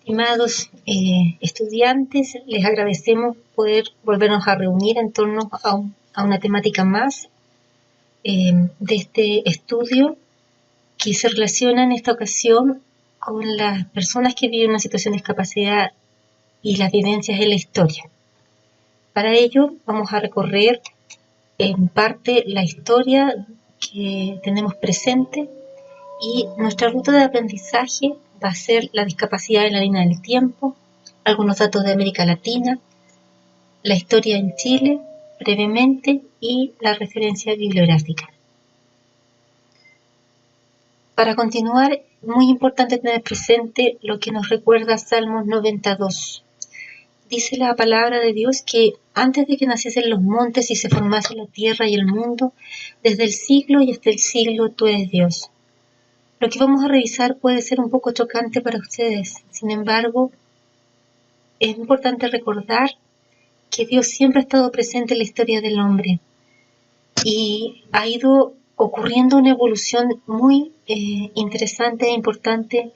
Estimados estudiantes, les agradecemos poder volvernos a reunir en torno a una temática más de este estudio que se relaciona en esta ocasión con las personas que viven una situación de discapacidad y las vivencias en la historia. Para ello vamos a recorrer en parte la historia que tenemos presente y nuestra ruta de aprendizaje va a ser la discapacidad en la línea del tiempo, algunos datos de América Latina, la historia en Chile brevemente y la referencia bibliográfica. Para continuar, muy importante tener presente lo que nos recuerda Salmos 92. Dice la palabra de Dios que antes de que naciesen los montes y se formase la tierra y el mundo, desde el siglo y hasta el siglo tú eres Dios. Lo que vamos a revisar puede ser un poco chocante para ustedes. Sin embargo, es importante recordar que Dios siempre ha estado presente en la historia del hombre y ha ido ocurriendo una evolución muy interesante e importante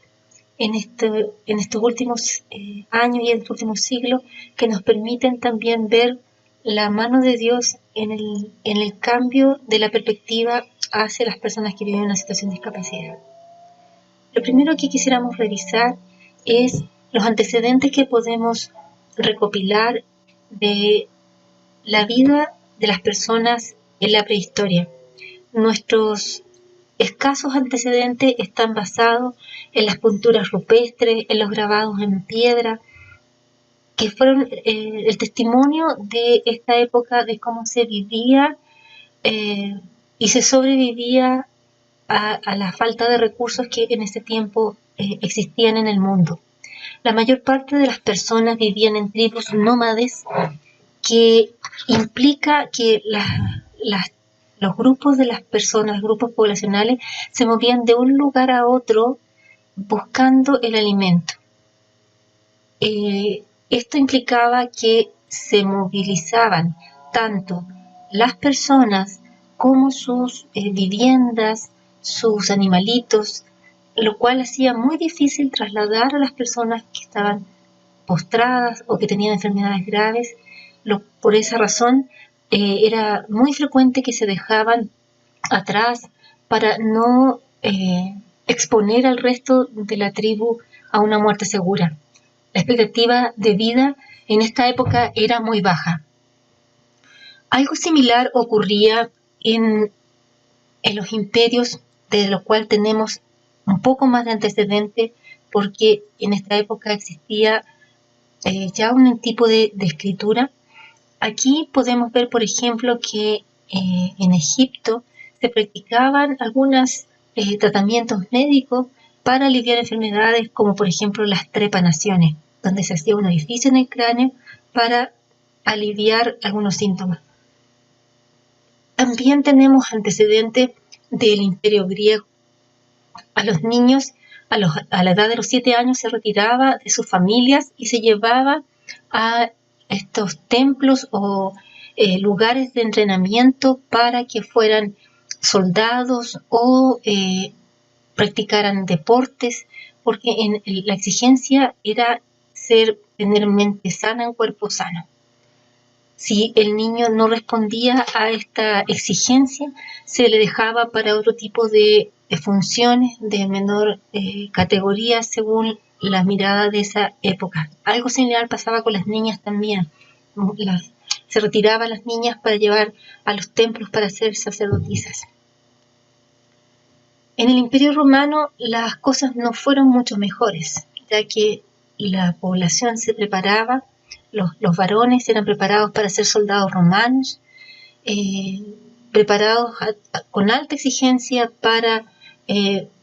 en estos últimos años y en estos últimos siglos, que nos permiten también ver la mano de Dios en el cambio de la perspectiva hacia las personas que viven una situación de discapacidad. Lo primero que quisiéramos revisar es los antecedentes que podemos recopilar de la vida de las personas en la prehistoria. Nuestros escasos antecedentes están basados en las pinturas rupestres, en los grabados en piedra, que fueron el testimonio de esta época, de cómo se vivía y se sobrevivía a la falta de recursos que en ese tiempo existían en el mundo. La mayor parte de las personas vivían en tribus nómades, que implica que los grupos de las personas, grupos poblacionales, se movían de un lugar a otro buscando el alimento. Esto implicaba que se movilizaban tanto las personas como sus viviendas, sus animalitos, lo cual hacía muy difícil trasladar a las personas que estaban postradas o que tenían enfermedades graves. Por esa razón era muy frecuente que se dejaban atrás para no exponer al resto de la tribu a una muerte segura. La expectativa de vida en esta época era muy baja. Algo similar ocurría en los imperios, de lo cual tenemos un poco más de antecedente, porque en esta época existía ya un tipo de escritura. Aquí podemos ver, por ejemplo, que en Egipto se practicaban algunos tratamientos médicos para aliviar enfermedades, como por ejemplo las trepanaciones, donde se hacía un orificio en el cráneo para aliviar algunos síntomas. También tenemos antecedentes del Imperio griego. A los niños, a la edad de los 7 años, se retiraba de sus familias y se llevaba a estos templos o lugares de entrenamiento para que fueran soldados o practicaran deportes, porque la exigencia era tener mente sana en cuerpo sano. Si el niño no respondía a esta exigencia, se le dejaba para otro tipo de funciones de menor categoría según la mirada de esa época. Algo similar pasaba con las niñas también. Se retiraban las niñas para llevar a los templos para ser sacerdotisas. En el Imperio Romano las cosas no fueron mucho mejores, ya que la población se preparaba, los varones eran preparados para ser soldados romanos, preparados con alta exigencia para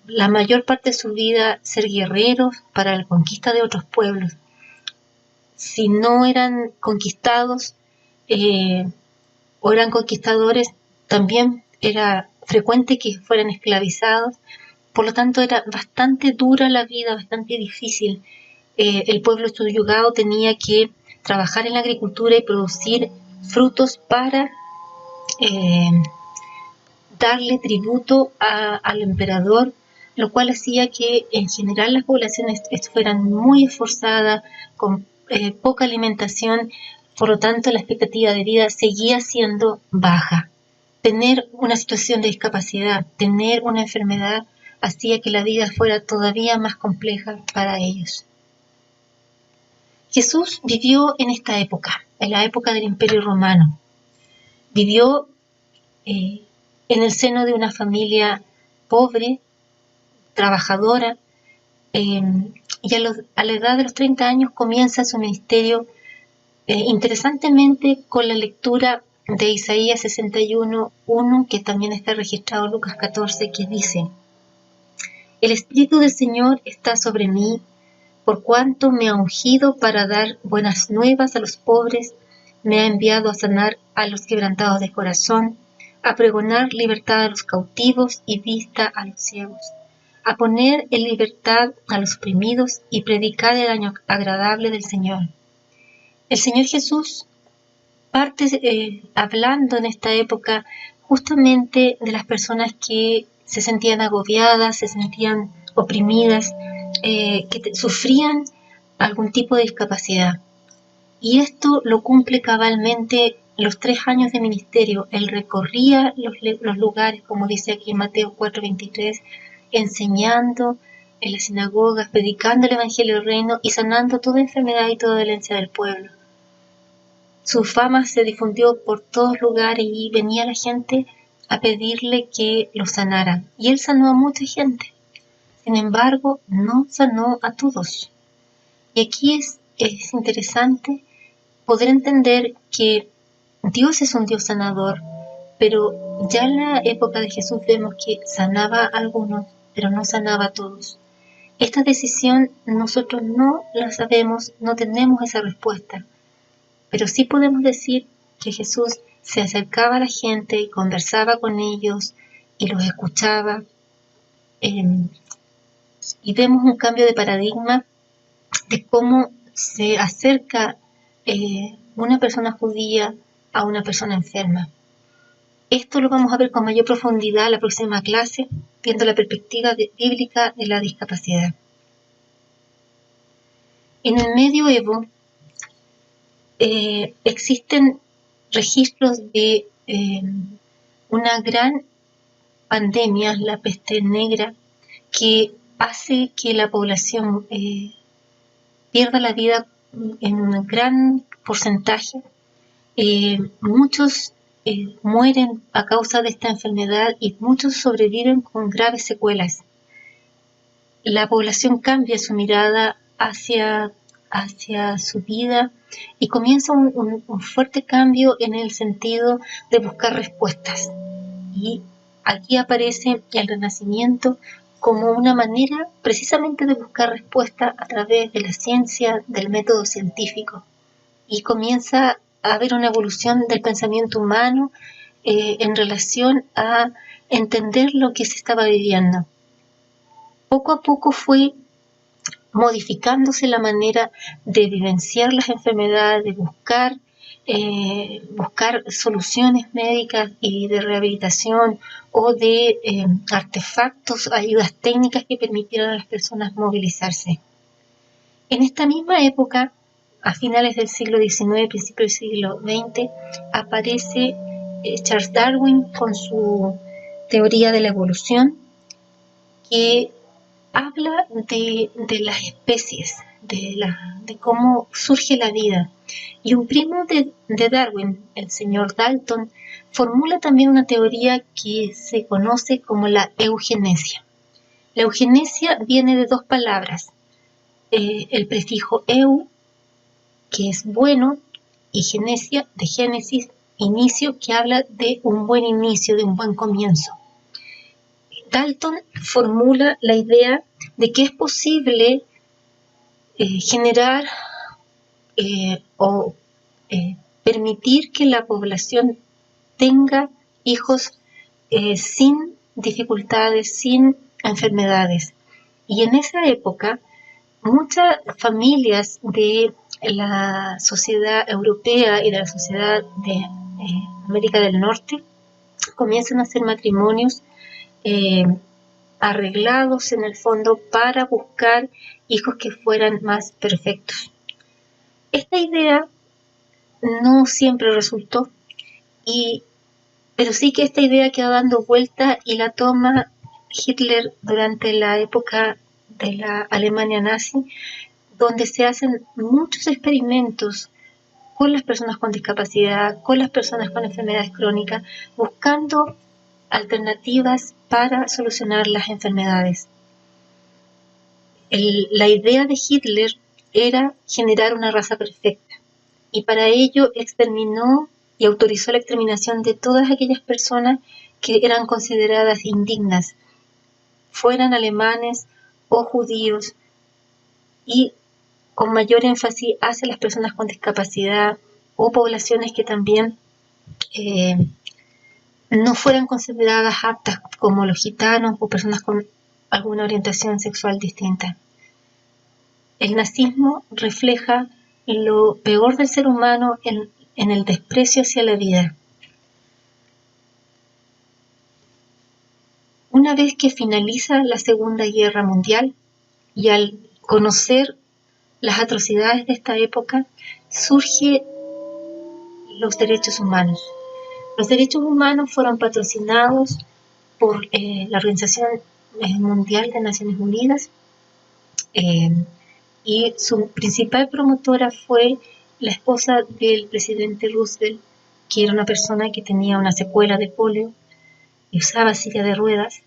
la mayor parte de su vida ser guerreros para la conquista de otros pueblos. Si no eran conquistados o eran conquistadores, también era frecuente que fueran esclavizados. Por lo tanto, era bastante dura la vida, bastante difícil. El pueblo subyugado tenía que trabajar en la agricultura y producir frutos para darle tributo al emperador, lo cual hacía que en general las poblaciones fueran muy esforzadas, con poca alimentación, por lo tanto la expectativa de vida seguía siendo baja. Tener una situación de discapacidad, tener una enfermedad, hacía que la vida fuera todavía más compleja para ellos. Jesús vivió en esta época, en la época del Imperio Romano. Vivió en el seno de una familia pobre, trabajadora, y a la edad de los 30 años comienza su ministerio, interesantemente con la lectura de Isaías 61:1, que también está registrado en Lucas 14, que dice: El Espíritu del Señor está sobre mí, por cuanto me ha ungido para dar buenas nuevas a los pobres, me ha enviado a sanar a los quebrantados de corazón, a pregonar libertad a los cautivos y vista a los ciegos, a poner en libertad a los oprimidos y predicar el año agradable del Señor. El Señor Jesús parte hablando en esta época justamente de las personas que se sentían agobiadas, se sentían oprimidas, que sufrían algún tipo de discapacidad. Y esto lo cumple cabalmente los 3 años de ministerio. Él recorría los lugares, como dice aquí en Mateo 4:23, enseñando en las sinagogas, predicando el Evangelio del Reino y sanando toda enfermedad y toda dolencia del pueblo. Su fama se difundió por todos lugares y venía la gente a pedirle que lo sanara. Y él sanó a mucha gente. Sin embargo, no sanó a todos. Y aquí es interesante poder entender que Dios es un Dios sanador, pero ya en la época de Jesús vemos que sanaba a algunos, pero no sanaba a todos. Esta decisión nosotros no la sabemos, no tenemos esa respuesta, pero sí podemos decir que Jesús se acercaba a la gente y conversaba con ellos y los escuchaba, y vemos un cambio de paradigma de cómo se acerca una persona judía a una persona enferma. Esto lo vamos a ver con mayor profundidad en la próxima clase, viendo la perspectiva bíblica de la discapacidad. En el medioevo existen registros de una gran pandemia, la peste negra, que hace que la población pierda la vida en un gran porcentaje. Muchos mueren a causa de esta enfermedad y muchos sobreviven con graves secuelas. La población cambia su mirada hacia su vida y comienza un fuerte cambio en el sentido de buscar respuestas. Y aquí aparece el Renacimiento como una manera precisamente de buscar respuesta a través de la ciencia, del método científico. Y comienza a haber una evolución del pensamiento humano en relación a entender lo que se estaba viviendo. Poco a poco fue modificándose la manera de vivenciar las enfermedades, de buscar soluciones médicas y de rehabilitación o de artefactos, ayudas técnicas que permitieran a las personas movilizarse. En esta misma época, a finales del siglo XIX, principios del siglo XX, aparece Charles Darwin con su teoría de la evolución, que habla de las especies, de cómo surge la vida. Y un primo de Darwin, el señor Dalton, formula también una teoría que se conoce como la eugenesia. La eugenesia viene de 2 palabras, el prefijo eu, que es bueno, y genesia, de génesis, inicio, que habla de un buen inicio, de un buen comienzo. Dalton formula la idea de que es posible generar o permitir que la población tenga hijos sin dificultades, sin enfermedades. Y en esa época, muchas familias de la sociedad europea y de la sociedad de América del Norte comienzan a hacer matrimonios arreglados en el fondo para buscar hijos que fueran más perfectos. Esta idea no siempre resultó, pero sí que esta idea quedó dando vuelta y la toma Hitler durante la época de la Alemania nazi, donde se hacen muchos experimentos con las personas con discapacidad, con las personas con enfermedades crónicas, buscando alternativas para solucionar las enfermedades. La idea de Hitler era generar una raza perfecta, y para ello exterminó y autorizó la exterminación de todas aquellas personas que eran consideradas indignas, fueran alemanes o judíos, y con mayor énfasis hacia las personas con discapacidad o poblaciones que también no fueran consideradas aptas, como los gitanos o personas con alguna orientación sexual distinta. El nazismo refleja lo peor del ser humano en el desprecio hacia la vida. Una vez que finaliza la Segunda Guerra Mundial y al conocer las atrocidades de esta época, surgen los derechos humanos. Los derechos humanos fueron patrocinados por la Organización Mundial de Naciones Unidas, y su principal promotora fue la esposa del presidente Roosevelt, que era una persona que tenía una secuela de polio y usaba silla de ruedas.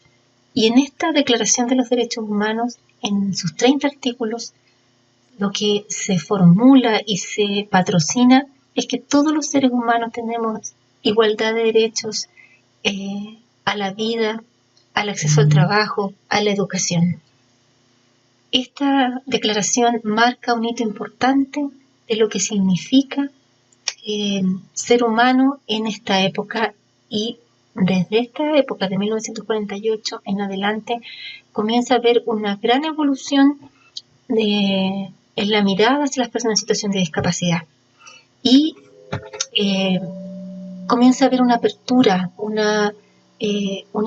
Y en esta Declaración de los Derechos Humanos, en sus 30 artículos, lo que se formula y se patrocina es que todos los seres humanos tenemos igualdad de derechos a la vida, al acceso al trabajo, a la educación. Esta declaración marca un hito importante de lo que significa ser humano en esta época, y desde esta época de 1948 en adelante comienza a haber una gran evolución en la mirada hacia las personas en situación de discapacidad, y comienza a haber una apertura, una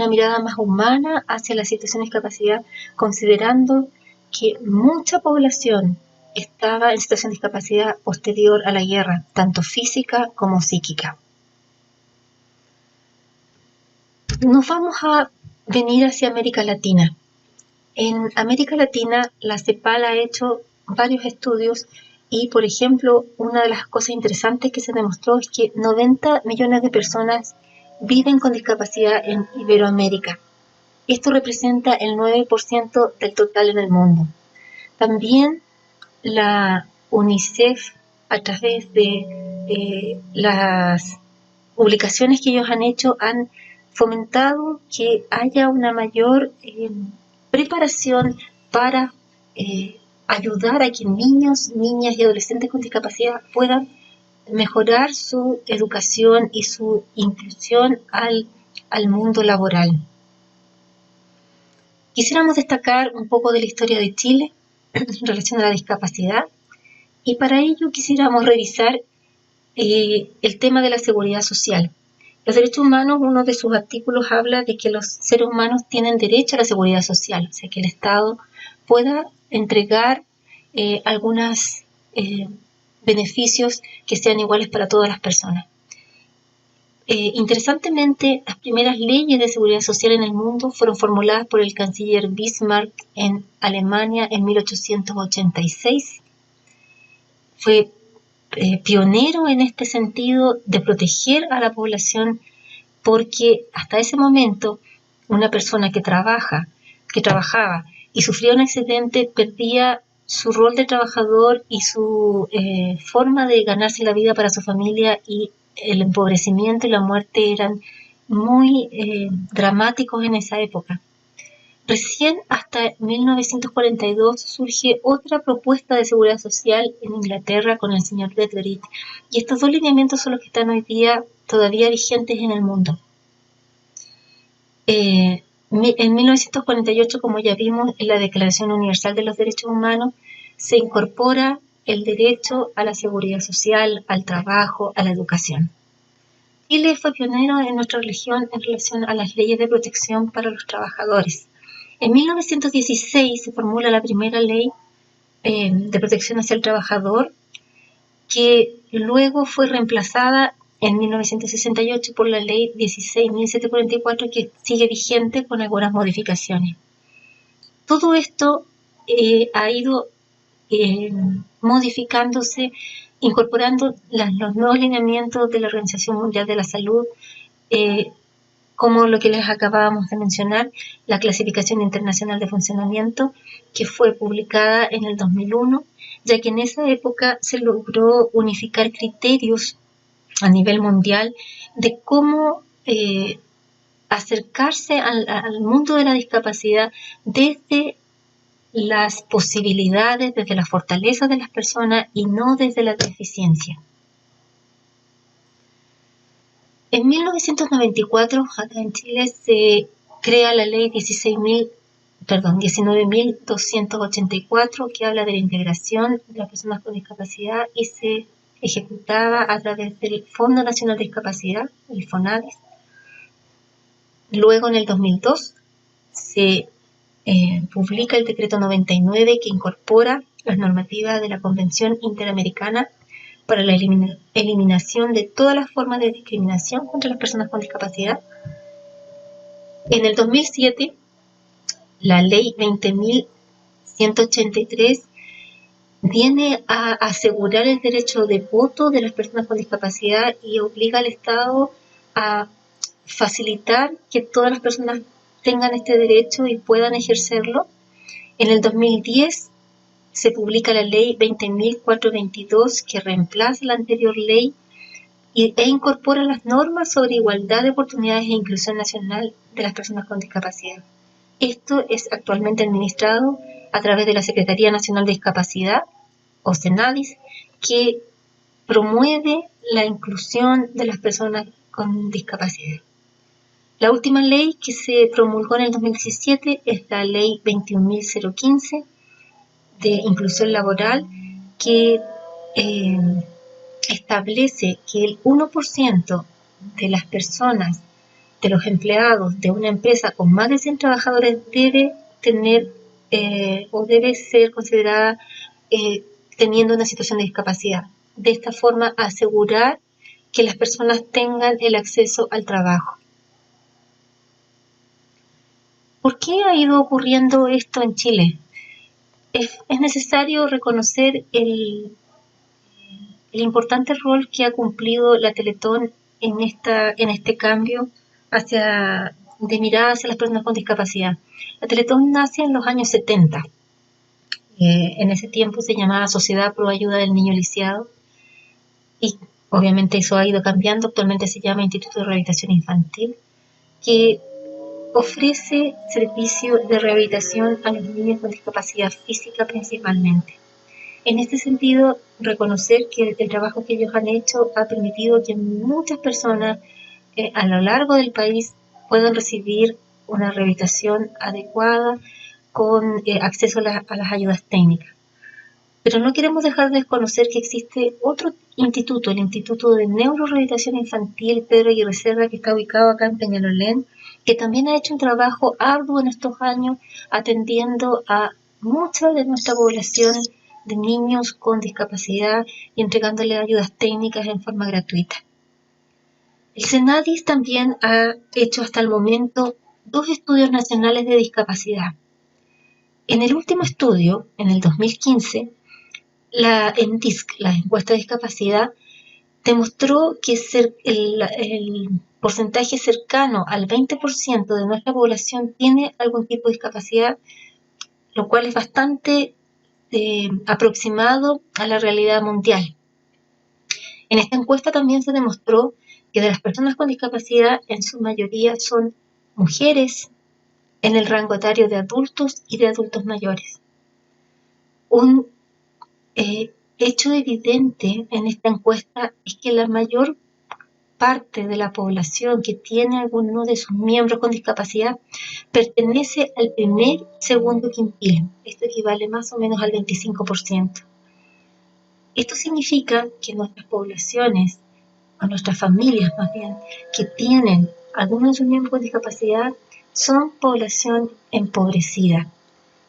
mirada más humana hacia la situación de discapacidad, considerando que mucha población estaba en situación de discapacidad posterior a la guerra, tanto física como psíquica. Nos vamos a venir hacia América Latina. En América Latina, la CEPAL ha hecho varios estudios y, por ejemplo, una de las cosas interesantes que se demostró es que 90 millones de personas viven con discapacidad en Iberoamérica. Esto representa el 9% del total en el mundo. También la UNICEF, a través de las publicaciones que ellos han hecho, han fomentado que haya una mayor preparación para ayudar a que niños, niñas y adolescentes con discapacidad puedan mejorar su educación y su inclusión al mundo laboral. Quisiéramos destacar un poco de la historia de Chile en relación a la discapacidad, y para ello quisiéramos revisar el tema de la seguridad social. Los derechos humanos, uno de sus artículos habla de que los seres humanos tienen derecho a la seguridad social, o sea, que el Estado pueda entregar algunos beneficios que sean iguales para todas las personas. Interesantemente, las primeras leyes de seguridad social en el mundo fueron formuladas por el canciller Bismarck en Alemania en 1886. Fue pionero en este sentido de proteger a la población, porque hasta ese momento una persona que trabajaba y sufría un accidente perdía su rol de trabajador y su forma de ganarse la vida para su familia, y el empobrecimiento y la muerte eran muy dramáticos en esa época. Recién hasta 1942 surge otra propuesta de seguridad social en Inglaterra con el señor Beveridge, y estos dos lineamientos son los que están hoy día todavía vigentes en el mundo. En 1948, como ya vimos, en la Declaración Universal de los Derechos Humanos se incorpora el derecho a la seguridad social, al trabajo, a la educación. Chile fue pionero en nuestra región en relación a las leyes de protección para los trabajadores. En 1916 se formula la primera ley de protección hacia el trabajador, que luego fue reemplazada en 1968 por la ley 16.744, que sigue vigente con algunas modificaciones. Todo esto ha ido modificándose, incorporando los nuevos lineamientos de la Organización Mundial de la Salud, como lo que les acabábamos de mencionar, la Clasificación Internacional de Funcionamiento, que fue publicada en el 2001, ya que en esa época se logró unificar criterios a nivel mundial de cómo acercarse al mundo de la discapacidad desde las posibilidades, desde las fortalezas de las personas y no desde la deficiencia. En 1994, acá en Chile, se crea la ley 19.284, que habla de la integración de las personas con discapacidad y se ejecutaba a través del Fondo Nacional de Discapacidad, el FONADIS. Luego, en el 2002, se publica el decreto 99, que incorpora las normativas de la Convención Interamericana para la eliminación de todas las formas de discriminación contra las personas con discapacidad. En el 2007, la ley 20.183 viene a asegurar el derecho de voto de las personas con discapacidad y obliga al Estado a facilitar que todas las personas tengan este derecho y puedan ejercerlo. En el 2010 se publica la ley 20.422, que reemplaza la anterior ley e incorpora las normas sobre igualdad de oportunidades e inclusión nacional de las personas con discapacidad. Esto es actualmente administrado a través de la Secretaría Nacional de Discapacidad, o CENADIS, que promueve la inclusión de las personas con discapacidad. La última ley que se promulgó en el 2017 es la ley 21.015 de inclusión laboral, que establece que el 1% de las personas, de los empleados de una empresa con más de 100 trabajadores debe tener o debe ser considerada teniendo una situación de discapacidad. De esta forma, asegurar que las personas tengan el acceso al trabajo. ¿Por qué ha ido ocurriendo esto en Chile? Es necesario reconocer el importante rol que ha cumplido la Teletón en este cambio de mirada hacia las personas con discapacidad. La Teletón nace en los años 70. En ese tiempo se llamaba Sociedad Pro Ayuda del Niño Lisiado, y obviamente eso ha ido cambiando. Actualmente se llama Instituto de Rehabilitación Infantil, que ofrece servicio de rehabilitación a los niños con discapacidad física principalmente. En este sentido, reconocer que el trabajo que ellos han hecho ha permitido que muchas personas a lo largo del país puedan recibir una rehabilitación adecuada con acceso a las ayudas técnicas. Pero no queremos dejar de desconocer que existe otro instituto, el Instituto de Neurorehabilitación Infantil Pedro Aguirre Cerda, que está ubicado acá en Peñalolén, que también ha hecho un trabajo arduo en estos años atendiendo a mucha de nuestra población de niños con discapacidad y entregándole ayudas técnicas en forma gratuita. El CENADIS también ha hecho hasta el momento 2 estudios nacionales de discapacidad. En el último estudio, en el 2015, la ENDISC, la encuesta de discapacidad, demostró que el porcentaje cercano al 20% de nuestra población tiene algún tipo de discapacidad, lo cual es bastante aproximado a la realidad mundial. En esta encuesta también se demostró que de las personas con discapacidad, en su mayoría son mujeres en el rango etario de adultos y de adultos mayores. Un hecho evidente en esta encuesta es que la mayor parte de la población que tiene alguno de sus miembros con discapacidad pertenece al primer y segundo quintil. Esto equivale más o menos al 25%. Esto significa que nuestras poblaciones, o nuestras familias más bien, que tienen algunos de sus miembros con discapacidad, son población empobrecida.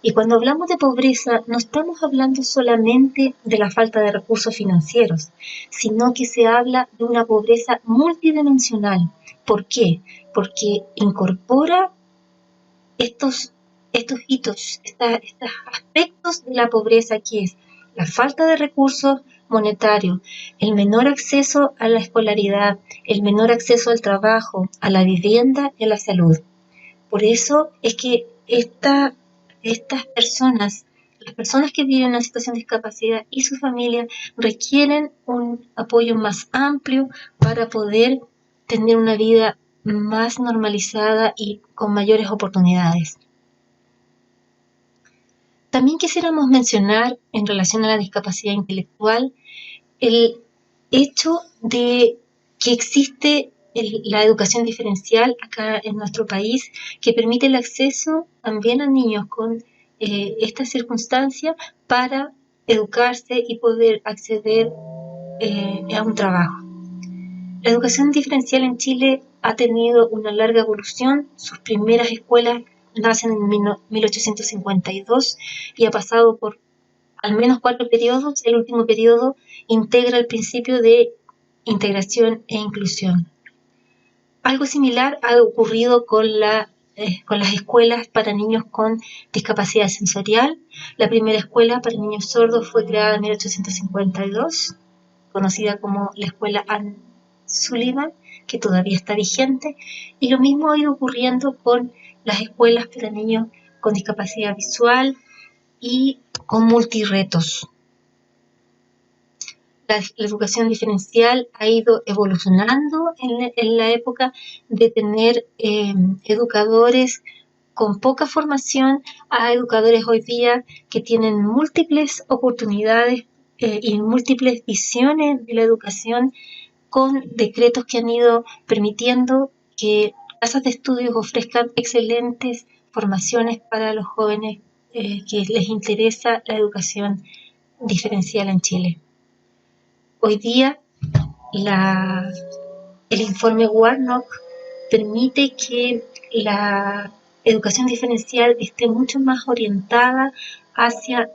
Y cuando hablamos de pobreza, no estamos hablando solamente de la falta de recursos financieros, sino que se habla de una pobreza multidimensional. ¿Por qué? Porque incorpora estos hitos, estos aspectos de la pobreza, que es la falta de recursos monetarios, el menor acceso a la escolaridad, el menor acceso al trabajo, a la vivienda y a la salud. Por eso es que estas personas, las personas que viven en una situación de discapacidad y su familia, requieren un apoyo más amplio para poder tener una vida más normalizada y con mayores oportunidades. También quisiéramos mencionar, en relación a la discapacidad intelectual, el hecho de que existe la educación diferencial acá en nuestro país, que permite el acceso también a niños con esta circunstancia para educarse y poder acceder a un trabajo. La educación diferencial en Chile ha tenido una larga evolución. Sus primeras escuelas nacen en 1852 y ha pasado por al menos 4 periodos. El último periodo integra el principio de integración e inclusión. Algo similar ha ocurrido con las escuelas para niños con discapacidad sensorial. La primera escuela para niños sordos fue creada en 1852, conocida como la Escuela Anne Sullivan, que todavía está vigente, y lo mismo ha ido ocurriendo con las escuelas para niños con discapacidad visual y con multirretos. La educación diferencial ha ido evolucionando en la época de tener educadores con poca formación a educadores hoy día que tienen múltiples oportunidades y múltiples visiones de la educación, con decretos que han ido permitiendo que casas de estudios ofrezcan excelentes formaciones para los jóvenes que les interesa la educación diferencial en Chile. Hoy día el informe Warnock permite que la educación diferencial esté mucho más orientada hacia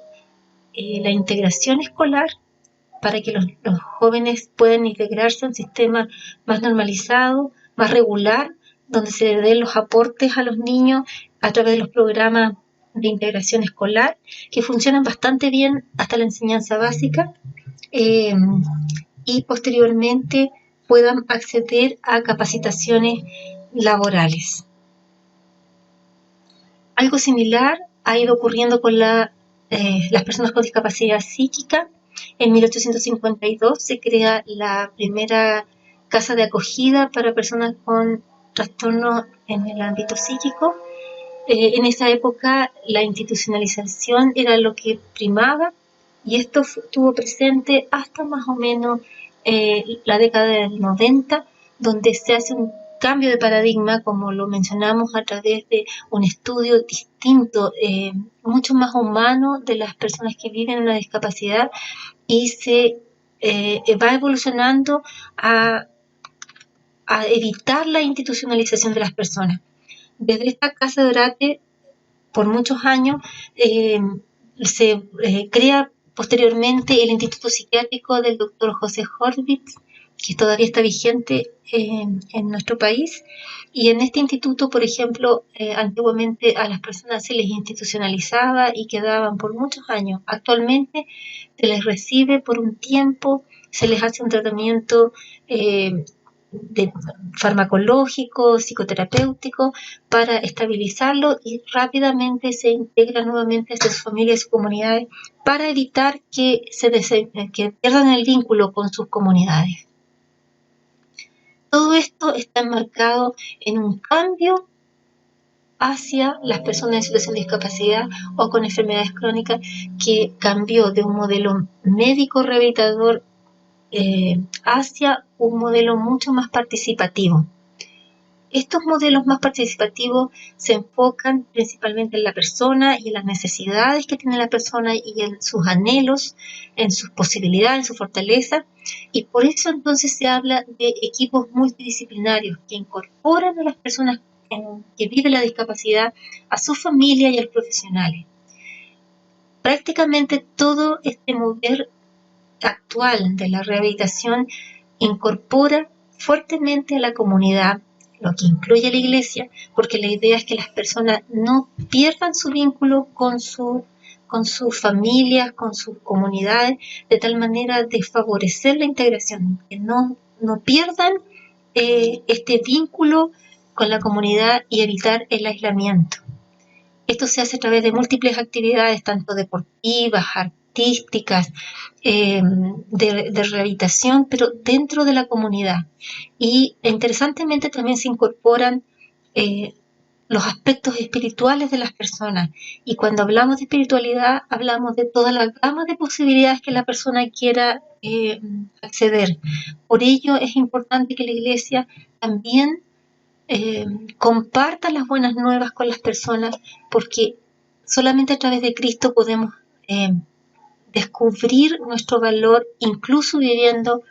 la integración escolar, para que los jóvenes puedan integrarse a un sistema más normalizado, más regular, donde se den los aportes a los niños a través de los programas de integración escolar, que funcionan bastante bien hasta la enseñanza básica, y posteriormente puedan acceder a capacitaciones laborales. Algo similar ha ido ocurriendo con las personas con discapacidad psíquica. En 1852 se crea la primera casa de acogida para personas con trastornos en el ámbito psíquico. En esa época la institucionalización era lo que primaba, y esto estuvo presente hasta más o menos la década del 90, donde se hace un cambio de paradigma, como lo mencionamos, a través de un estudio distinto, mucho más humano, de las personas que viven una discapacidad, y se va evolucionando a evitar la institucionalización de las personas. Desde esta casa de Orate, por muchos años, se crea posteriormente el Instituto Psiquiátrico del Dr. José Horvitz, que todavía está vigente en nuestro país. Y en este instituto, por ejemplo, antiguamente a las personas se les institucionalizaba y quedaban por muchos años. Actualmente se les recibe por un tiempo, se les hace un tratamiento farmacológico, psicoterapéutico, para estabilizarlo, y rápidamente se integra nuevamente a sus familias y sus comunidades, para evitar que pierdan el vínculo con sus comunidades. Todo esto está enmarcado en un cambio hacia las personas en situación de discapacidad o con enfermedades crónicas, que cambió de un modelo médico rehabilitador hacia un modelo mucho más participativo. Estos modelos más participativos se enfocan principalmente en la persona y en las necesidades que tiene la persona y en sus anhelos, en sus posibilidades, en su fortaleza, y por eso entonces se habla de equipos multidisciplinarios que incorporan a las personas que vive la discapacidad, a su familia y a los profesionales. Prácticamente todo este mover actual de la rehabilitación incorpora fuertemente a la comunidad, lo que incluye a la iglesia, porque la idea es que las personas no pierdan su vínculo con sus familias, con sus comunidades, de tal manera de favorecer la integración, que no pierdan este vínculo con la comunidad y evitar el aislamiento. Esto se hace a través de múltiples actividades, tanto deportivas, artísticas, de rehabilitación, pero dentro de la comunidad. Y interesantemente también se incorporan los aspectos espirituales de las personas. Y cuando hablamos de espiritualidad, hablamos de toda la gama de posibilidades que la persona quiera acceder. Por ello es importante que la iglesia también comparta las buenas nuevas con las personas, porque solamente a través de Cristo podemos descubrir nuestro valor, incluso viviendo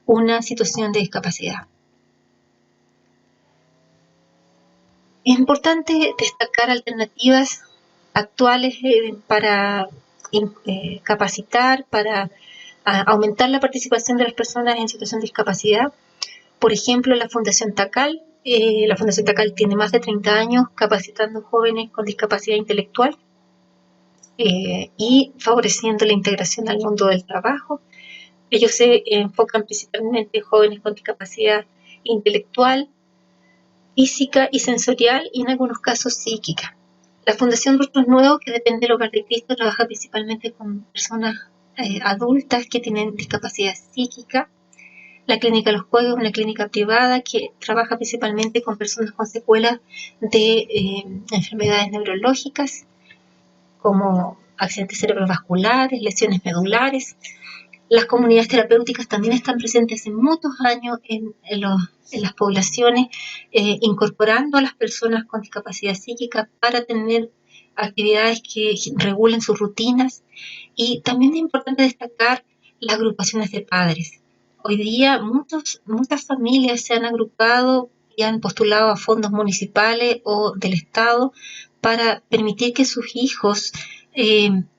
una situación de discapacidad. Es importante destacar alternativas actuales para capacitar, para aumentar la participación de las personas en situación de discapacidad. Por ejemplo, la Fundación TACAL. La Fundación TACAL tiene más de 30 años capacitando jóvenes con discapacidad intelectual y favoreciendo la integración al mundo del trabajo. Ellos se enfocan principalmente en jóvenes con discapacidad intelectual, física y sensorial, y en algunos casos psíquica. La Fundación Rostros Nuevos, que depende del Hogar de Cristo, trabaja principalmente con personas adultas que tienen discapacidad psíquica. La Clínica Los Juegos es una clínica privada que trabaja principalmente con personas con secuelas de enfermedades neurológicas, como accidentes cerebrovasculares, lesiones medulares. Las comunidades terapéuticas también están presentes hace muchos años en las poblaciones, incorporando a las personas con discapacidad psíquica para tener actividades que regulen sus rutinas. Y también es importante destacar las agrupaciones de padres. Hoy día muchas familias se han agrupado y han postulado a fondos municipales o del Estado para permitir que sus hijos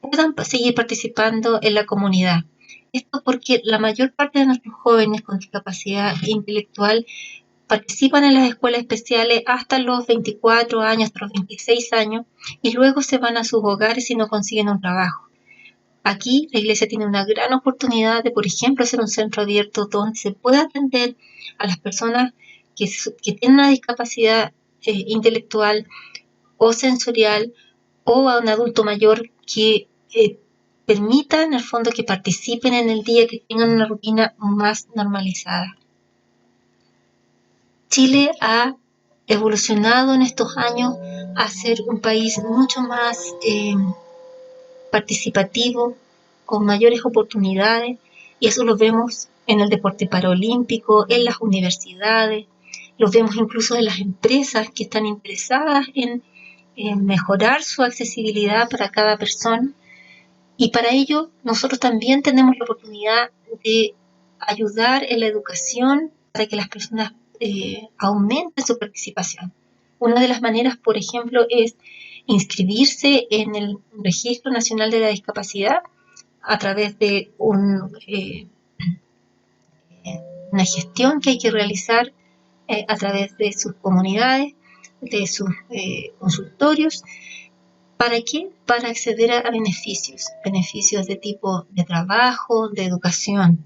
puedan seguir participando en la comunidad. Esto porque la mayor parte de nuestros jóvenes con discapacidad intelectual participan en las escuelas especiales hasta los 24 años, hasta los 26 años, y luego se van a sus hogares y no consiguen un trabajo. Aquí la iglesia tiene una gran oportunidad de, por ejemplo, hacer un centro abierto donde se pueda atender a las personas que tienen una discapacidad intelectual o sensorial, o a un adulto mayor que permita en el fondo que participen en el día, que tengan una rutina más normalizada. Chile ha evolucionado en estos años a ser un país mucho más participativo, con mayores oportunidades, y eso lo vemos en el deporte paralímpico, en las universidades, lo vemos incluso en las empresas que están interesadas en mejorar su accesibilidad para cada persona, y para ello nosotros también tenemos la oportunidad de ayudar en la educación para que las personas aumenten su participación. Una de las maneras, por ejemplo, es inscribirse en el Registro Nacional de la Discapacidad a través de una gestión que hay que realizar a través de sus comunidades, de sus consultorios. ¿Para qué? Para acceder a beneficios de tipo de trabajo, de educación.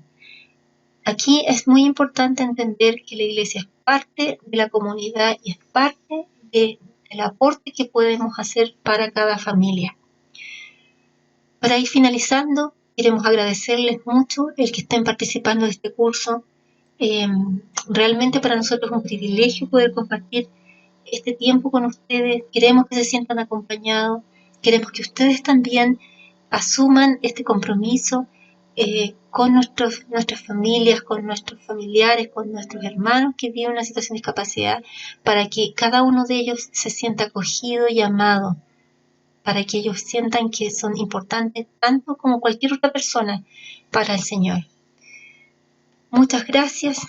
Aquí es muy importante entender que la iglesia es parte de la comunidad y es parte del aporte que podemos hacer para cada familia. Para ir finalizando, queremos agradecerles mucho el que estén participando de este curso. Realmente para nosotros es un privilegio poder compartir este tiempo con ustedes. Queremos que se sientan acompañados, queremos que ustedes también asuman este compromiso con nuestras familias, con nuestros familiares, con nuestros hermanos que viven una situación de discapacidad, para que cada uno de ellos se sienta acogido y amado, para que ellos sientan que son importantes tanto como cualquier otra persona para el Señor. Muchas gracias.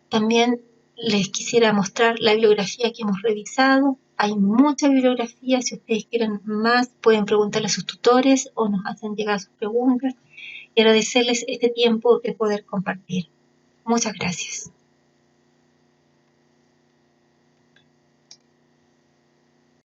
También les quisiera mostrar la bibliografía que hemos revisado. Hay mucha bibliografía, si ustedes quieren más pueden preguntarle a sus tutores o nos hacen llegar sus preguntas y agradecerles este tiempo de poder compartir. Muchas gracias.